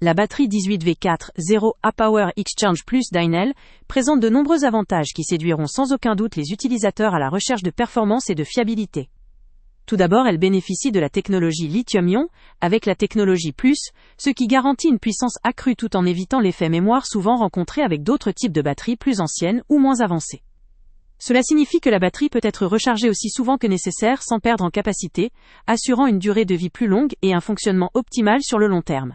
La batterie 18V4 Ah-Power Exchange Plus d'Inel présente de nombreux avantages qui séduiront sans aucun doute les utilisateurs à la recherche de performance et de fiabilité. Tout d'abord, elle bénéficie de la technologie lithium-ion, avec la technologie Plus, ce qui garantit une puissance accrue tout en évitant l'effet mémoire souvent rencontré avec d'autres types de batteries plus anciennes ou moins avancées. Cela signifie que la batterie peut être rechargée aussi souvent que nécessaire sans perdre en capacité, assurant une durée de vie plus longue et un fonctionnement optimal sur le long terme.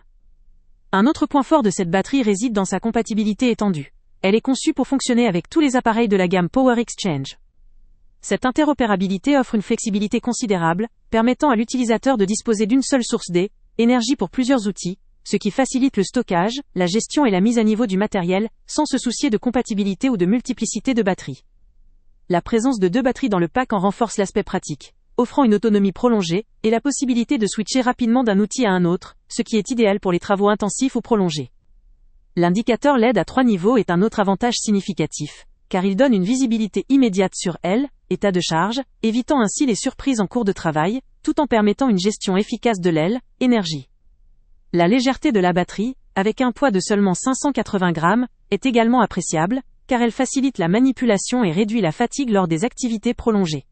Un autre point fort de cette batterie réside dans sa compatibilité étendue. Elle est conçue pour fonctionner avec tous les appareils de la gamme Power Exchange. Cette interopérabilité offre une flexibilité considérable, permettant à l'utilisateur de disposer d'une seule source d'énergie pour plusieurs outils, ce qui facilite le stockage, la gestion et la mise à niveau du matériel, sans se soucier de compatibilité ou de multiplicité de batteries. La présence de 2 batteries dans le pack en renforce l'aspect pratique, offrant une autonomie prolongée et la possibilité de switcher rapidement d'un outil à un autre, ce qui est idéal pour les travaux intensifs ou prolongés. L'indicateur LED à 3 niveaux est un autre avantage significatif, car il donne une visibilité immédiate sur l'état de charge, évitant ainsi les surprises en cours de travail, tout en permettant une gestion efficace de l'énergie. La légèreté de la batterie, avec un poids de seulement 580 grammes, est également appréciable, car elle facilite la manipulation et réduit la fatigue lors des activités prolongées.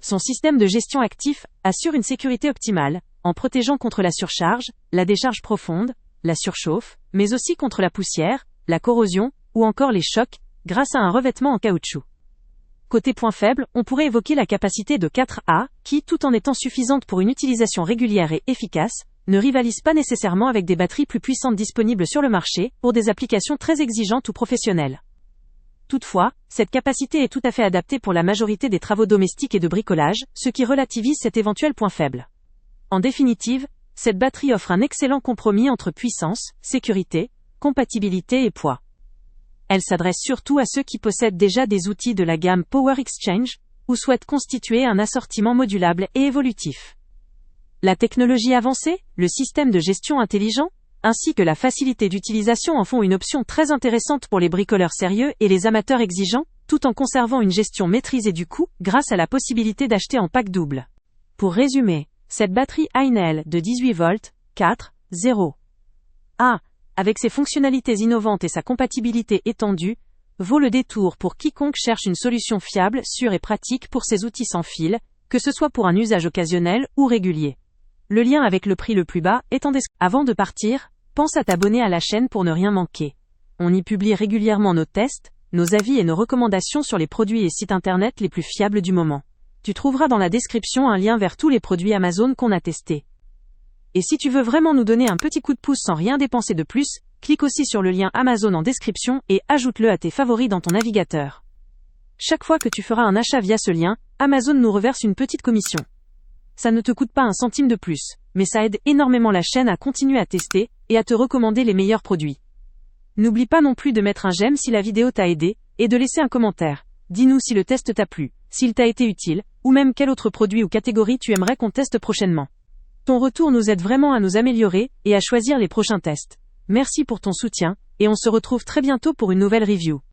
Son système de gestion actif assure une sécurité optimale, en protégeant contre la surcharge, la décharge profonde, la surchauffe, mais aussi contre la poussière, la corrosion, ou encore les chocs, grâce à un revêtement en caoutchouc. Côté point faible, on pourrait évoquer la capacité de 4A, qui, tout en étant suffisante pour une utilisation régulière et efficace, ne rivalise pas nécessairement avec des batteries plus puissantes disponibles sur le marché, pour des applications très exigeantes ou professionnelles. Toutefois, cette capacité est tout à fait adaptée pour la majorité des travaux domestiques et de bricolage, ce qui relativise cet éventuel point faible. En définitive, cette batterie offre un excellent compromis entre puissance, sécurité, compatibilité et poids. Elle s'adresse surtout à ceux qui possèdent déjà des outils de la gamme Power Exchange, ou souhaitent constituer un assortiment modulable et évolutif. La technologie avancée, le système de gestion intelligent, ainsi que la facilité d'utilisation en font une option très intéressante pour les bricoleurs sérieux et les amateurs exigeants, tout en conservant une gestion maîtrisée du coût, grâce à la possibilité d'acheter en pack double. Pour résumer, cette batterie Inel de 18V 4.0A, avec ses fonctionnalités innovantes et sa compatibilité étendue, vaut le détour pour quiconque cherche une solution fiable, sûre et pratique pour ses outils sans fil, que ce soit pour un usage occasionnel ou régulier. Le lien avec le prix le plus bas est en description. Avant de partir, pense à t'abonner à la chaîne pour ne rien manquer. On y publie régulièrement nos tests, nos avis et nos recommandations sur les produits et sites internet les plus fiables du moment. Tu trouveras dans la description un lien vers tous les produits Amazon qu'on a testés. Et si tu veux vraiment nous donner un petit coup de pouce sans rien dépenser de plus, clique aussi sur le lien Amazon en description et ajoute-le à tes favoris dans ton navigateur. Chaque fois que tu feras un achat via ce lien, Amazon nous reverse une petite commission. Ça ne te coûte pas un centime de plus, mais ça aide énormément la chaîne à continuer à tester et à te recommander les meilleurs produits. N'oublie pas non plus de mettre un j'aime si la vidéo t'a aidé, et de laisser un commentaire. Dis-nous si le test t'a plu, s'il t'a été utile, ou même quel autre produit ou catégorie tu aimerais qu'on teste prochainement. Ton retour nous aide vraiment à nous améliorer et à choisir les prochains tests. Merci pour ton soutien, et on se retrouve très bientôt pour une nouvelle review.